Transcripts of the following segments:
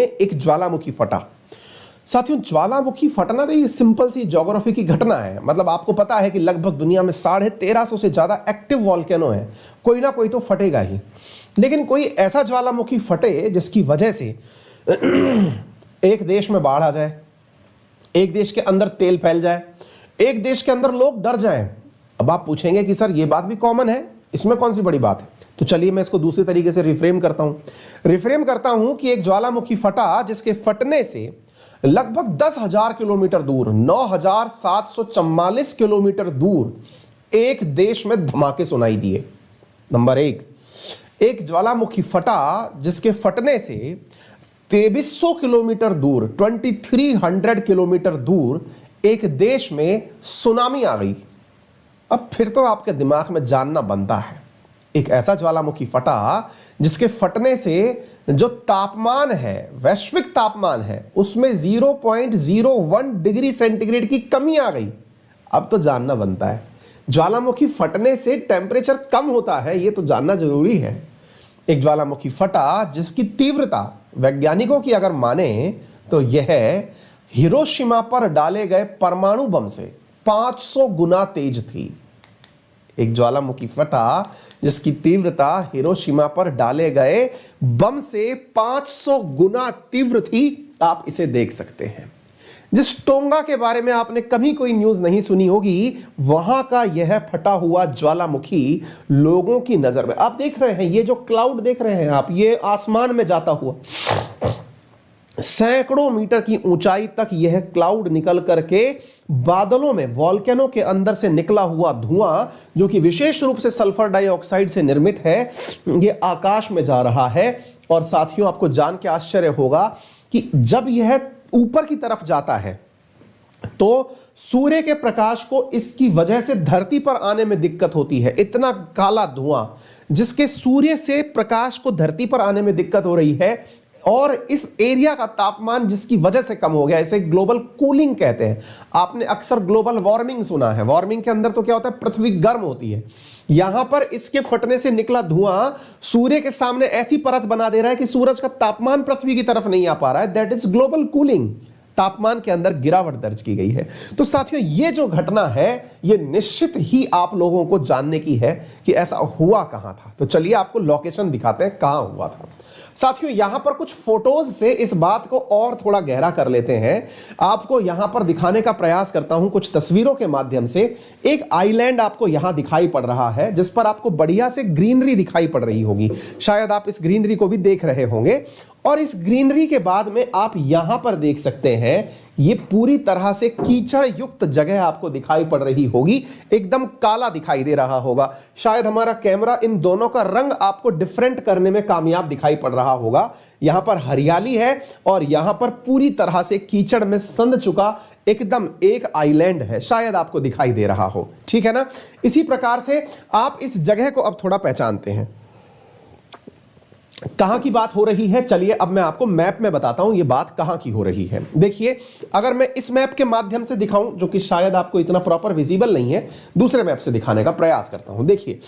एक ज्वालामुखी फटा। साथियों, ज्वालामुखी फटना तो ये सिंपल सी ज्योग्राफी की घटना है। मतलब आपको पता है कि लगभग दुनिया में 1350 से ज्यादा एक्टिव वॉल्केनो है, कोई ना कोई तो फटेगा ही। लेकिन कोई ऐसा ज्वालामुखी फटे जिसकी वजह से एक देश में बाढ़ आ जाए, एक देश के अंदर तेल फैल जाए, एक देश के अंदर लोग डर जाएं। अब आप पूछेंगे कि सर ये बात भी कॉमन है, इसमें कौन सी बड़ी बात है? तो चलिए मैं इसको दूसरे तरीके से रिफ्रेम करता हूं कि एक ज्वालामुखी फटा जिसके फटने से लगभग 10,000 किलोमीटर दूर, 9,744 किलोमीटर दूर एक देश में धमाके सुनाई दिए। नंबर एक ज्वालामुखी फटा जिसके फटने से 2300 किलोमीटर दूर, 2300 किलोमीटर दूर एक देश में सुनामी आ गई। अब फिर तो आपके दिमाग में जानना बनता है, एक ऐसा ज्वालामुखी फटा जिसके फटने से जो तापमान है, वैश्विक तापमान है, उसमें 0.01 डिग्री सेंटीग्रेड की कमी आ गई। अब तो जानना बनता है, ज्वालामुखी फटने से टेम्परेचर कम होता है, ये तो जानना जरूरी है। एक ज्वालामुखी फटा जिसकी तीव्रता वैज्ञानिकों की अगर माने तो यह हिरोशिमा पर डाले गए परमाणु बम से 500 गुना तेज थी। एक ज्वालामुखी फटा जिसकी तीव्रता हिरोशिमा पर डाले गए बम से 500 गुना तीव्र थी। आप इसे देख सकते हैं। जिस टोंगा के बारे में आपने कभी कोई न्यूज नहीं सुनी होगी, वहां का यह फटा हुआ ज्वालामुखी लोगों की नजर में, आप देख रहे हैं ये जो क्लाउड देख रहे हैं आप, ये आसमान में जाता हुआ सैकड़ों मीटर की ऊंचाई तक यह क्लाउड निकल करके बादलों में, वॉल्केनो के अंदर से निकला हुआ धुआं जो कि विशेष रूप से सल्फर डाइऑक्साइड से निर्मित है, यह आकाश में जा रहा है। और साथियों, आपको जान के आश्चर्य होगा कि जब यह ऊपर की तरफ जाता है तो सूर्य के प्रकाश को इसकी वजह से धरती पर आने में दिक्कत होती है। इतना काला धुआं जिसके सूर्य से प्रकाश को धरती पर आने में दिक्कत हो रही है, और इस एरिया का तापमान जिसकी वजह से कम हो गया, इसे ग्लोबल कूलिंग कहते हैं। आपने अक्सर ग्लोबल वार्मिंग सुना है। वार्मिंग के अंदर तो क्या होता है, पृथ्वी गर्म होती है। यहां पर इसके फटने से निकला धुआं सूर्य के सामने ऐसी परत बना दे रहा है कि सूरज का तापमान पृथ्वी की तरफ नहीं आ पा रहा है। That is global cooling. तापमान के अंदर गिरावट दर्ज की गई है। तो साथियों, ये जो घटना है ये निश्चित ही आप लोगों को जानने की है कि ऐसा हुआ कहां था। तो चलिए आपको लोकेशन दिखाते हैं कहां हुआ था। साथियों, यहां पर कुछ फोटोज से इस बात को और थोड़ा गहरा कर लेते हैं। आपको यहां पर दिखाने का प्रयास करता हूं कुछ तस्वीरों के माध्यम से। एक आइलैंड आपको यहां दिखाई पड़ रहा है जिस पर आपको बढ़िया से ग्रीनरी दिखाई पड़ रही होगी। शायद आप इस ग्रीनरी को भी देख रहे होंगे। और इस ग्रीनरी के बाद में आप यहां पर देख सकते हैं ये पूरी तरह से कीचड़ युक्त जगह आपको दिखाई पड़ रही होगी। एकदम काला दिखाई दे रहा होगा। शायद हमारा कैमरा इन दोनों का रंग आपको डिफरेंट करने में कामयाब दिखाई पड़ रहा होगा। यहां पर हरियाली है और यहां पर पूरी तरह से कीचड़ में संध चुका एकदम एक आइलैंड है। शायद आपको दिखाई दे रहा हो, ठीक है ना। इसी प्रकार से आप इस जगह को अब थोड़ा पहचानते हैं। कहां की बात हो रही है, चलिए अब मैं आपको मैप में बताता हूं ये बात कहां की हो रही है। देखिए, अगर मैं इस मैप के माध्यम से दिखाऊं, जो कि शायद आपको इतना प्रॉपर विजिबल नहीं है, दूसरे मैप से दिखाने का प्रयास करता हूं। देखिए,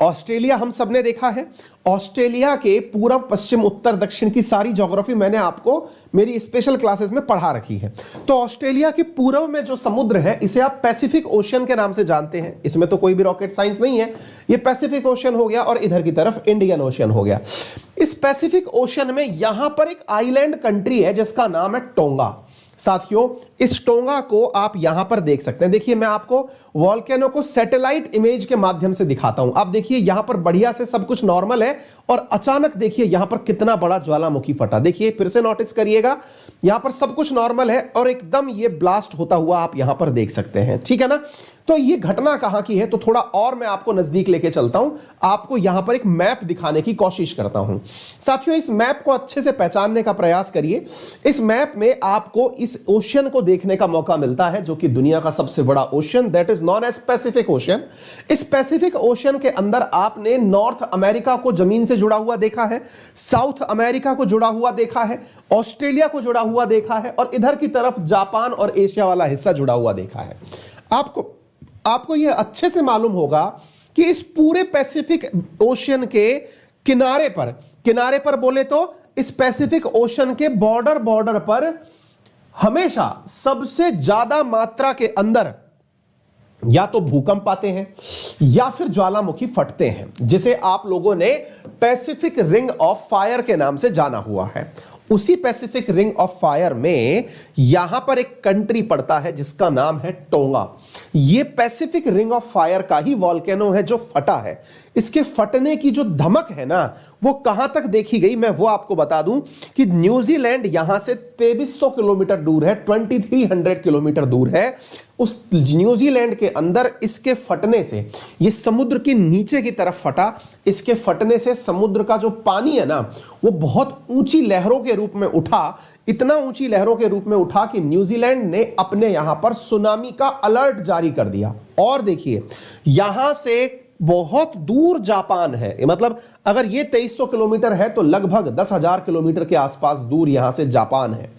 ऑस्ट्रेलिया हम सबने देखा है। ऑस्ट्रेलिया के पूर्व, पश्चिम, उत्तर, दक्षिण की सारी ज्योग्राफी मैंने आपको मेरी स्पेशल क्लासेस में पढ़ा रखी है। तो ऑस्ट्रेलिया के पूर्व में जो समुद्र है इसे आप पैसिफिक ओशियन के नाम से जानते हैं। इसमें तो कोई भी रॉकेट साइंस नहीं है। ये पैसिफिक ओशियन हो गया और इधर की तरफ इंडियन ओशियन हो गया। इस पैसिफिक ओशियन में यहां पर एक आइलैंड कंट्री है जिसका नाम है टोंगा। साथियों, इस टोंगा को आप यहां पर देख सकते हैं। देखिए, मैं आपको वॉल्केनो को सैटेलाइट इमेज के माध्यम से दिखाता हूं। आप देखिए, यहां पर बढ़िया से सब कुछ नॉर्मल है और अचानक देखिए यहां पर कितना बड़ा ज्वालामुखी फटा। देखिए, फिर से नोटिस करिएगा, यहां पर सब कुछ नॉर्मल है और एकदम ये ब्लास्ट होता हुआ आप यहां पर देख सकते हैं, ठीक है ना। तो ये घटना कहां की है, तो थोड़ा और मैं आपको नजदीक लेके चलता हूं। आपको यहां पर एक मैप दिखाने की कोशिश करता हूं। साथियों, इस मैप को अच्छे से पहचानने का प्रयास करिए। इस मैप में आपको इस ओशियन को देखने का मौका मिलता है जो कि दुनिया का सबसे बड़ा ocean, that is known as Pacific Ocean. इस पैसिफिक ओशियन के अंदर आपने नॉर्थ अमेरिका को जमीन से जुड़ा हुआ देखा है, साउथ अमेरिका को जुड़ा हुआ देखा है, ऑस्ट्रेलिया को जुड़ा हुआ देखा है और इधर की तरफ जापान और एशिया वाला हिस्सा जुड़ा हुआ देखा है। आपको यह अच्छे से मालूम होगा कि इस पूरे पैसिफिक ओशियन के किनारे पर बोले तो इस पैसिफिक ओशन के बॉर्डर पर हमेशा सबसे ज्यादा मात्रा के अंदर या तो भूकंप आते हैं या फिर ज्वालामुखी फटते हैं, जिसे आप लोगों ने पैसिफिक रिंग ऑफ फायर के नाम से जाना हुआ है। उसी पैसिफिक रिंग ऑफ फायर में यहां पर एक कंट्री पड़ता है जिसका नाम है टोंगा। यह पैसिफिक रिंग ऑफ फायर का ही वॉल्केनो है जो फटा है। इसके फटने की जो धमक है ना, वो कहां तक देखी गई मैं वो आपको बता दूं कि न्यूजीलैंड यहां से 2300 किलोमीटर दूर है, 2300 किलोमीटर दूर है। उस न्यूजीलैंड के अंदर इसके फटने से, ये समुद्र के नीचे की तरफ फटा, इसके फटने से समुद्र का जो पानी है ना, वो बहुत ऊंची लहरों के रूप में उठा, इतना ऊंची लहरों के रूप में उठा कि न्यूजीलैंड ने अपने यहां पर सुनामी का अलर्ट जारी कर दिया। और देखिए, यहां से बहुत दूर जापान है, मतलब अगर ये 2300 किलोमीटर है तो लगभग 10,000 किलोमीटर के आसपास दूर यहां से जापान है।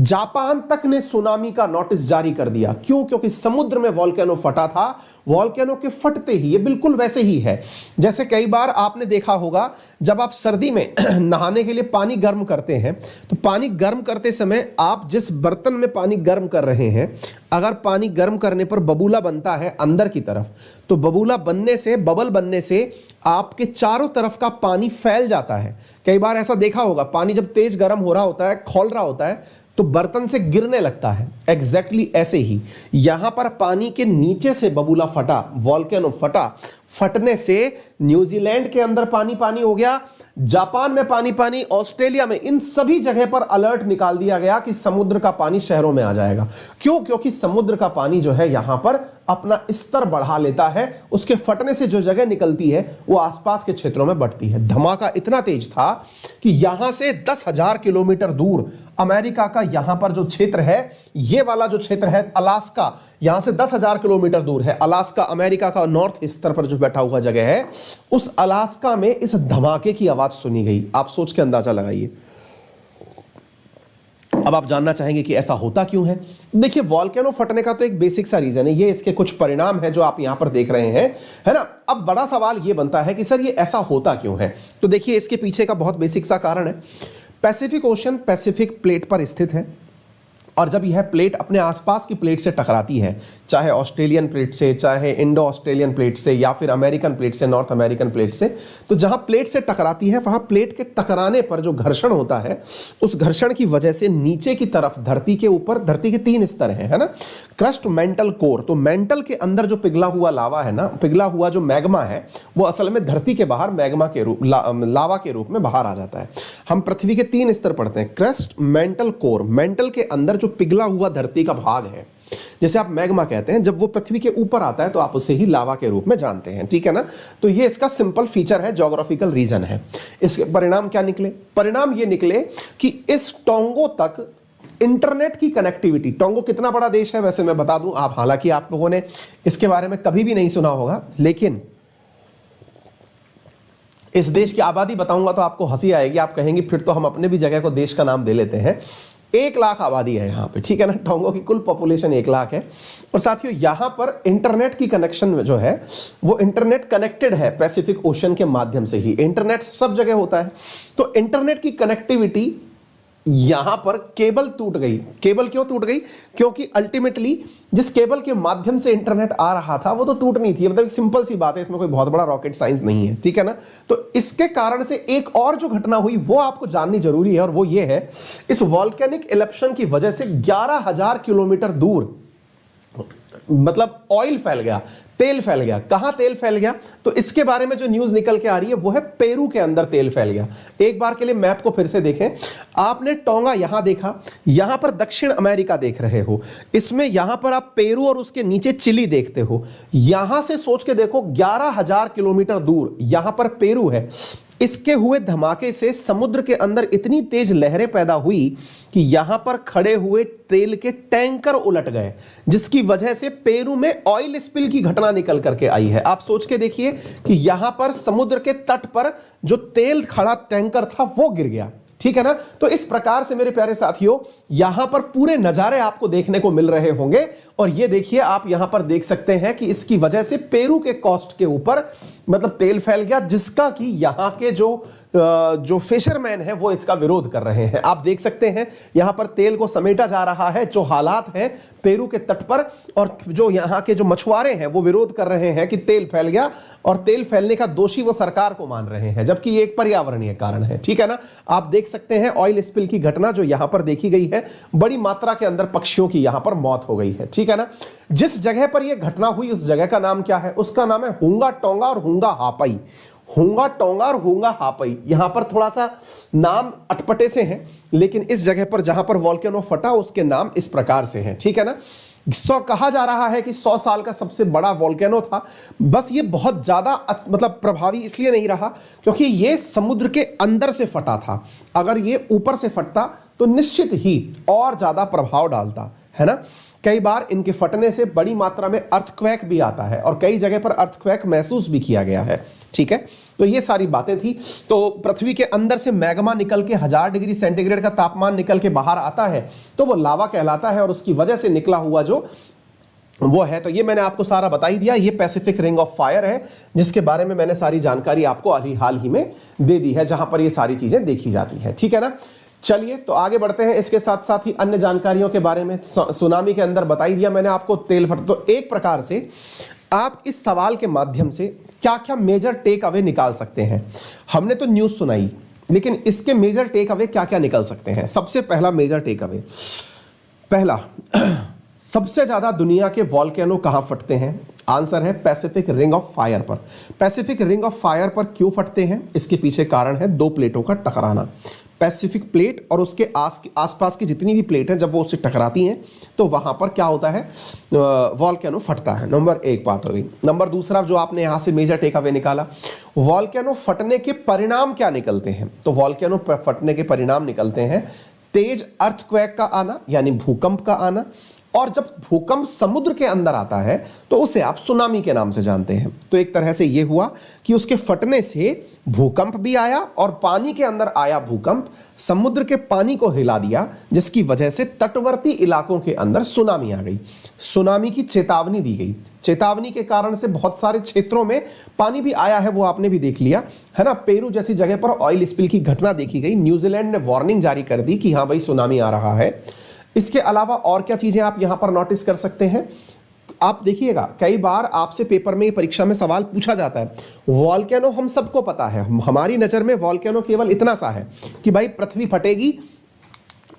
जापान तक ने सुनामी का नोटिस जारी कर दिया। क्यों? क्योंकि समुद्र में वॉल्केनो फटा था। वॉल्केनो के फटते ही ये बिल्कुल वैसे ही है जैसे कई बार आपने देखा होगा जब आप सर्दी में नहाने के लिए पानी गर्म करते हैं, तो पानी गर्म करते समय आप जिस बर्तन में पानी गर्म कर रहे हैं, अगर पानी गर्म करने पर बबूला बनता है अंदर की तरफ, तो बबूला बनने से, बबल बनने से आपके चारों तरफ का पानी फैल जाता है। कई बार ऐसा देखा होगा, पानी जब तेज गर्म हो रहा होता है, खौल रहा होता है, तो बर्तन से गिरने लगता है। एग्जैक्टली ऐसे ही यहां पर पानी के नीचे से बबूला फटा, वॉल्केनो फटा, फटने से न्यूजीलैंड के अंदर पानी पानी हो गया, जापान में पानी पानी, ऑस्ट्रेलिया में, इन सभी जगह पर अलर्ट निकाल दिया गया कि समुद्र का पानी शहरों में आ जाएगा। क्यों? क्योंकि समुद्र का पानी जो है यहां पर अपना स्तर बढ़ा लेता है, उसके फटने से जो जगह निकलती है वो आसपास के क्षेत्रों में बढ़ती है। धमाका इतना तेज था कि यहां से 10,000 किलोमीटर दूर अमेरिका का यहां पर जो क्षेत्र है, ये वाला जो क्षेत्र है अलास्का, यहां से 10,000 किलोमीटर दूर है अलास्का, अमेरिका का नॉर्थ स्तर पर जो बैठा हुआ जगह है, उस अलास्का में इस धमाके की आवाज सुनी गई। आप सोच के अंदाजा लगाइए। अब आप जानना चाहेंगे कि ऐसा होता क्यों है। देखिए, वॉल्केनो फटने का तो एक बेसिक सा रीजन है, ये इसके कुछ परिणाम है जो आप यहां पर देख रहे हैं, है ना। अब बड़ा सवाल ये बनता है कि सर ये ऐसा होता क्यों है। तो देखिए, इसके पीछे का बहुत बेसिक सा कारण है। पैसिफिक ओशन पैसिफिक प्लेट पर स्थित है, और जब यह प्लेट अपने आसपास की प्लेट से टकराती है, चाहे ऑस्ट्रेलियन प्लेट से, चाहे इंडो ऑस्ट्रेलियन प्लेट से, या फिर अमेरिकन प्लेट से, नॉर्थ अमेरिकन प्लेट से, तो जहां प्लेट से टकराती है वहां प्लेट के टकराने पर जो घर्षण होता है, उस घर्षण की वजह से नीचे की तरफ धरती के ऊपर, धरती के 3 स्तर हैं, है ना, क्रस्ट, मेंटल, कोर। तो मेंटल के अंदर जो पिघला हुआ लावा है ना, पिघला हुआ जो मैग्मा है, वो असल में धरती के बाहर मैग्मा के रूप, लावा के रूप में बाहर आ जाता है। हम पृथ्वी के 3 स्तर पढ़ते हैं, क्रस्ट, मेंटल, कोर। मेंटल के अंदर जो पिघला हुआ धरती का भाग है, जैसे आप मैग्मा कहते हैं, जब वो पृथ्वी के ऊपर आता है तो आप उसे ही लावा के रूप में जानते हैं, ठीक है ना। तो ये इसका सिंपल फीचर है, ज्योग्राफिकल रीजन है। इसके परिणाम क्या निकले? परिणाम ये निकले कि इस टोंगो तक इंटरनेट की कनेक्टिविटी, टोंगो कितना बड़ा देश है वैसे मैं बता दूं, आप हालांकि आप लोगों ने इसके बारे में कभी भी नहीं सुना होगा, लेकिन इस देश की आबादी बताऊंगा तो आपको हंसी आएगी, आप कहेंगे फिर तो हम अपने भी जगह को देश का नाम दे लेते हैं। 1 लाख आबादी है यहाँ पे, ठीक है ना। टोंगो की कुल पॉपुलेशन 1 लाख है। और साथियों, यहाँ पर इंटरनेट की कनेक्शन जो है वो इंटरनेट कनेक्टेड है पैसिफिक ओशन के माध्यम से ही। इंटरनेट सब जगह होता है, तो इंटरनेट की कनेक्टिविटी यहां पर केबल टूट गई। केबल क्यों टूट गई? क्योंकि अल्टीमेटली जिस केबल के माध्यम से इंटरनेट आ रहा था वो तो टूटनी थी। मतलब एक सिंपल सी बात है, इसमें कोई बहुत बड़ा रॉकेट साइंस नहीं है, ठीक है ना। तो इसके कारण से एक और जो घटना हुई वो आपको जाननी जरूरी है, और वो ये है, इस वॉल्केनिक इरप्शन की वजह से 11,000 किलोमीटर दूर मतलब ऑयल फैल गया, तेल फैल गया। कहां तेल फैल गया? तो इसके बारे में जो न्यूज निकल के आ रही है वो है पेरू के अंदर तेल फैल गया। एक बार के लिए मैप को फिर से देखें। आपने टोंगा यहां देखा, यहां पर दक्षिण अमेरिका देख रहे हो, इसमें यहां पर आप पेरू और उसके नीचे चिली देखते हो। यहां से सोच के देखो 11,000 किलोमीटर दूर यहां पर पेरू है। इसके हुए धमाके से समुद्र के अंदर इतनी तेज लहरें पैदा हुई कि यहां पर खड़े हुए तेल के टैंकर उलट गए, जिसकी वजह से पेरू में ऑयल स्पिल की घटना निकल करके आई है। आप सोच के देखिए कि यहां पर समुद्र के तट पर जो तेल खड़ा टैंकर था वो गिर गया, ठीक है ना। तो इस प्रकार से मेरे प्यारे साथियों यहां पर पूरे नजारे आपको देखने को मिल रहे होंगे। और ये देखिए, आप यहां पर देख सकते हैं कि इसकी वजह से पेरू के कोस्ट के ऊपर मतलब तेल फैल गया, जिसका कि यहां के जो फिशरमैन है वो इसका विरोध कर रहे हैं। आप देख सकते हैं यहां पर तेल को समेटा जा रहा है, जो हालात हैं पेरू के तट पर, और जो यहां के जो मछुआरे हैं वो विरोध कर रहे हैं कि तेल फैल गया, और तेल फैलने का दोषी वो सरकार को मान रहे हैं, जबकि ये एक पर्यावरणीय कारण है। ठीक है ना, आप देख सकते हैं ऑयल स्पिल की घटना जो यहां पर देखी गई है, बड़ी मात्रा के अंदर पक्षियों की यहां पर मौत हो गई है। ठीक है ना, जिस जगह पर यह घटना हुई उस जगह का नाम क्या है? उसका नाम है हुंगा टोंगा और हुंगा हापई। हुंगा टोंगा और हुंगा हापई, यहां पर थोड़ा सा नाम अटपटे से हैं, लेकिन इस जगह पर जहां पर वॉल्केनो फटा उसके नाम इस प्रकार से हैं। ठीक है ना, कहा जा रहा है कि 100 साल का सबसे बड़ा वॉल्केनो था। बस ये बहुत ज्यादा मतलब प्रभावी इसलिए नहीं रहा क्योंकि ये समुद्र के अंदर से फटा था। अगर ये ऊपर से फटता तो निश्चित ही और ज्यादा प्रभाव डालता, है ना। कई बार इनके फटने से बड़ी मात्रा में अर्थक्वेक भी आता है और कई जगह पर अर्थक्वेक महसूस भी किया गया है। ठीक है, तो ये सारी बातें थी। तो पृथ्वी के अंदर से मैग्मा निकल के 1000 डिग्री सेंटीग्रेड का तापमान निकल के बाहर आता है तो वो लावा कहलाता है, और उसकी वजह से निकला हुआ जो वो है, तो ये मैंने आपको सारा बता ही दिया। ये पैसिफिक रिंग ऑफ फायर है, जिसके बारे में मैंने सारी जानकारी आपको हाल ही में दे दी है, जहां पर ये सारी चीजें देखी जाती है। ठीक है ना, चलिए तो आगे बढ़ते हैं। इसके साथ साथ ही अन्य जानकारियों के बारे में सुनामी के अंदर बता ही दिया मैंने आपको तेल फट। तो एक प्रकार से आप इस सवाल के माध्यम से क्या क्या मेजर टेक अवे निकाल सकते हैं। हमने तो न्यूज सुनाई, लेकिन इसके मेजर टेक अवे क्या क्या निकल सकते हैं। सबसे पहला मेजर टेक अवे, पहला, सबसे ज्यादा दुनिया के वॉल्केनो कहां फटते हैं? आंसर है पैसिफिक रिंग ऑफ फायर पर। पैसिफिक रिंग ऑफ फायर पर क्यों फटते हैं? इसके पीछे कारण है दो प्लेटों का टकराना। पैसिफिक प्लेट और उसके आसपास की जितनी भी प्लेट हैं, जब वो उससे टकराती हैं तो वहां पर क्या होता है? वॉल्केनो फटता है। नंबर एक बात हो गई। नंबर दूसरा जो आपने यहां से मेजर टेक अवे निकाला, वॉल्केनो फटने के परिणाम क्या निकलते हैं? तो वॉल्केनो फटने के परिणाम निकलते हैं तेज अर्थक्वेक का आना, यानी भूकंप का आना, और जब भूकंप समुद्र के अंदर आता है तो उसे आप सुनामी के नाम से जानते हैं। तो एक तरह से यह हुआ कि उसके फटने से भूकंप भी आया, और पानी के अंदर आया भूकंप समुद्र के पानी को हिला दिया, जिसकी वजह से तटवर्ती इलाकों के अंदर सुनामी आ गई। सुनामी की चेतावनी दी गई। चेतावनी के कारण से बहुत सारे क्षेत्रों में पानी भी आया है, वो आपने भी देख लिया, है ना। पेरू जैसी जगह पर ऑयल स्पिल की घटना देखी गई। न्यूजीलैंड ने वार्निंग जारी कर दी कि हां भाई सुनामी आ रहा है। इसके अलावा और क्या चीजें आप यहां पर नोटिस कर सकते हैं? आप देखिएगा, कई बार आपसे पेपर में, परीक्षा में सवाल पूछा जाता है। वॉल्केनो हम सबको पता है, हमारी नजर में वॉल्केनो केवल इतना सा है कि भाई पृथ्वी फटेगी,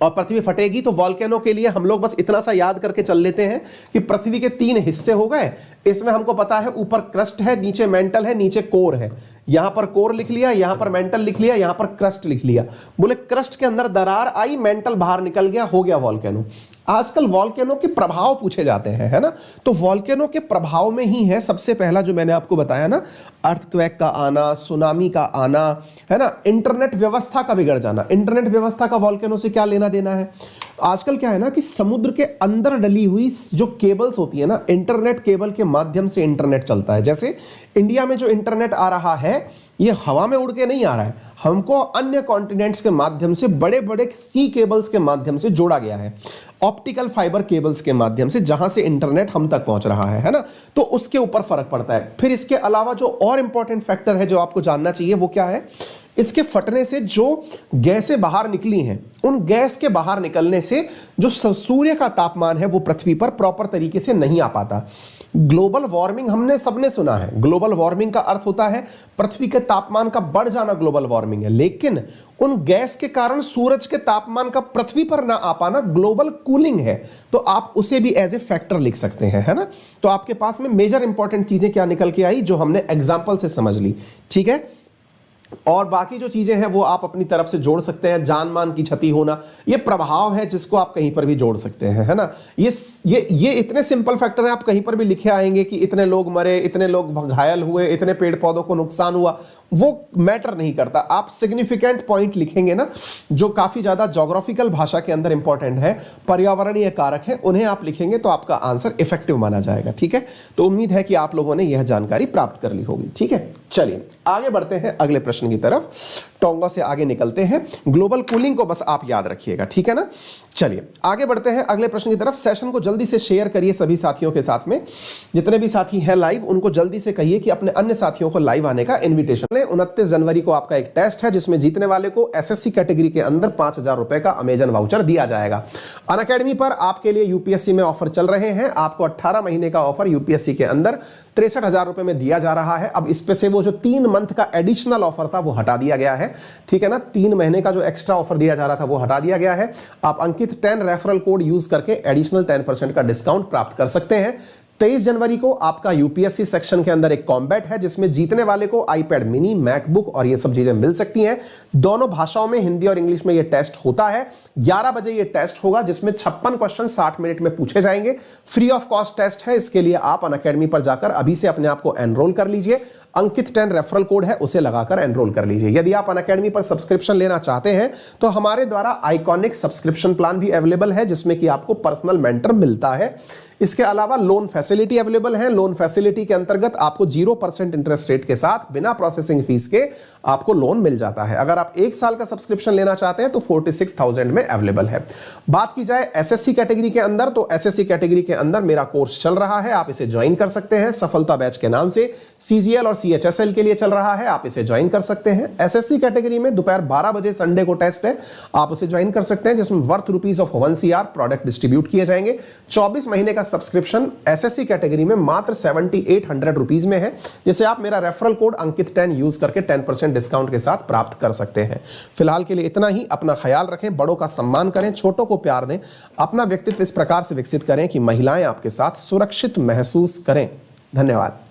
और पृथ्वी फटेगी तो वॉल्केनो के लिए हम लोग बस इतना सा याद करके चल लेते हैं कि पृथ्वी के 3 हिस्से हो गए। इसमें हमको पता है ऊपर क्रस्ट है, नीचे मेंटल है, नीचे कोर है। यहां पर कोर लिख लिया, यहां पर मेंटल लिख लिया, यहां पर क्रस्ट लिख लिया। बोले क्रस्ट के अंदर दरार आई, मेंटल बाहर निकल गया, हो गया वॉल्केनो। आजकल वॉल्केनो के प्रभाव पूछे जाते हैं, है ना। तो वॉल्केनो के प्रभाव में ही है सबसे पहला जो मैंने आपको बताया ना, अर्थक्वेक का आना, सुनामी का आना, है ना, इंटरनेट व्यवस्था का बिगड़ जाना। इंटरनेट व्यवस्था का वॉल्केनो से क्या लेना देना है? आजकल क्या है ना कि समुद्र के अंदर डली हुई जो केबल्स होती है ना, इंटरनेट केबल के माध्यम से इंटरनेट चलता है। जैसे इंडिया में जो इंटरनेट आ रहा है ये हवा में उड़ के नहीं आ रहा है, हमको अन्य कॉन्टिनेंट्स के माध्यम से, बड़े बड़े सी केबल्स के माध्यम से जोड़ा गया है, ऑप्टिकल फाइबर केबल्स के माध्यम से, जहां से इंटरनेट हम तक पहुंच रहा है ना। तो उसके ऊपर फर्क पड़ता है। फिर इसके अलावा जो और इंपॉर्टेंट फैक्टर है जो आपको जानना चाहिए वो क्या है? इसके फटने से जो गैसें बाहर निकली हैं, उन गैस के बाहर निकलने से जो सूर्य का तापमान है वो पृथ्वी पर प्रॉपर तरीके से नहीं आ पाता। ग्लोबल वार्मिंग हमने सबने सुना है। ग्लोबल वार्मिंग का अर्थ होता है पृथ्वी के तापमान का बढ़ जाना, ग्लोबल वार्मिंग है। लेकिन उन गैस के कारण सूरज के तापमान का पृथ्वी पर ना आ पाना ग्लोबल कूलिंग है। तो आप उसे भी एज ए फैक्टर लिख सकते हैं, है ना। तो आपके पास में मेजर इंपॉर्टेंट चीजें क्या निकल के आई जो हमने एग्जाम्पल से समझ ली, ठीक है। और बाकी जो चीजें हैं वो आप अपनी तरफ से जोड़ सकते हैं। जान मान की क्षति होना, ये प्रभाव है जिसको आप कहीं पर भी जोड़ सकते हैं, है ना। ये इतने सिंपल फैक्टर हैं, आप कहीं पर भी लिखे आएंगे कि इतने लोग मरे, इतने लोग घायल हुए, इतने पेड़ पौधों को नुकसान हुआ, वो मैटर नहीं करता। आप सिग्निफिकेंट पॉइंट लिखेंगे ना, जो काफी ज्यादा ज्योग्राफिकल भाषा के अंदर इंपॉर्टेंट है, पर्यावरणीय कारक है, उन्हें आप लिखेंगे तो आपका आंसर इफेक्टिव माना जाएगा, ठीक है। तो उम्मीद है कि आप लोगों ने यह जानकारी प्राप्त कर ली होगी, ठीक है। चलिए आगे बढ़ते हैं अगले प्रश्न प्रश्न की तरफ टोंगा से आगे निकलते हैं। ग्लोबल कूलिंग को बस आप याद रखिएगा, ठीक है ना। चलिए आगे बढ़ते हैं अगले प्रश्न की तरफ। सेशन को जल्दी से शेयर करिए सभी साथियों के साथ में, जितने भी साथी हैं लाइव उनको जल्दी से कहिए कि अपने अन्य साथियों को लाइव आने का इन्विटेशन लें। 29 जनवरी को आपका एक टेस्ट है जिसमें जीतने वाले को एसएससी कैटेगरी के अंदर 5000 रुपए का अमेजन वाउचर दिया जाएगा। अनअकैडमी पर आपके लिए यूपीएससी में ऑफर चल रहे हैं। आपको 18 महीने का ऑफर यूपीएससी के अंदर 63,000 रुपए में दिया जा रहा है। अब इस पे से वो जो 3 मंथ का एडिशनल ऑफर था वो हटा दिया गया है, ठीक है ना। 3 महीने का जो एक्स्ट्रा ऑफर दिया जा रहा था वो हटा दिया गया है। आप अंकित 10 रेफरल कोड यूज करके एडिशनल 10% का डिस्काउंट प्राप्त कर सकते हैं। 23 जनवरी को आपका यूपीएससी सेक्शन के अंदर एक कॉम्बैट है जिसमें जीतने वाले को आईपैड मिनी, मैकबुक और ये सब चीजें मिल सकती हैं। दोनों भाषाओं में, हिंदी और इंग्लिश में ये टेस्ट होता है। 11 बजे ये टेस्ट होगा जिसमें 56 क्वेश्चन 60 मिनट में पूछे जाएंगे। फ्री ऑफ कॉस्ट टेस्ट है। इसके लिए आप अनअकैडमी पर जाकर अभी से अपने आप को एनरोल कर लीजिए। अंकित 10 रेफरल कोड है उसे लगाकर एनरोल कर लीजिए। यदि आप अनअकैडमी पर सब्सक्रिप्शन लेना चाहते हैं तो हमारे द्वारा आइकॉनिक सब्सक्रिप्शन प्लान भी अवेलेबल है जिसमें कि आपको पर्सनल मेंटर मिलता है। इसके अलावा लोन फैसिलिटी अवेलेबल है। लोन फैसिलिटी के अंतर्गत आपको 0% इंटरेस्ट रेट के साथ बिना प्रोसेसिंग फीस के आपको लोन मिल जाता है। अगर आप 1 साल का सब्सक्रिप्शन लेना चाहते हैं तो 46,000 में अवेलेबल है। बात की जाए एसएससी कैटेगरी के अंदर तो एसएससी कैटेगरी के अंदर मेरा कोर्स चल रहा है, आप इसे ज्वाइन कर सकते हैं। सफलता बैच के नाम से सीजीएल और सीएचएसएल के लिए चल रहा है, आप इसे ज्वाइन कर सकते हैं। एसएससी कैटेगरी में दोपहर 12 बजे संडे को टेस्ट है, आप उसे ज्वाइन कर सकते हैं जिसमें worth rupees of 1 CR product distribute किए जाएंगे। 24 महीने का सब्सक्रिप्शन एसएससी कैटेगरी में मात्र 7800 रुपीज में है, जिसे आप मेरा रेफरल कोड अंकित 10 यूज करके 10% डिस्काउंट के साथ प्राप्त कर सकते हैं। फिलहाल के लिए इतना ही। अपना ख्याल रखें, बड़ों का सम्मान करें, छोटों को प्यार दें, अपना व्यक्तित्व इस प्रकार से विकसित करें कि महिलाएं आपके साथ सुरक्षित महसूस करें। धन्यवाद।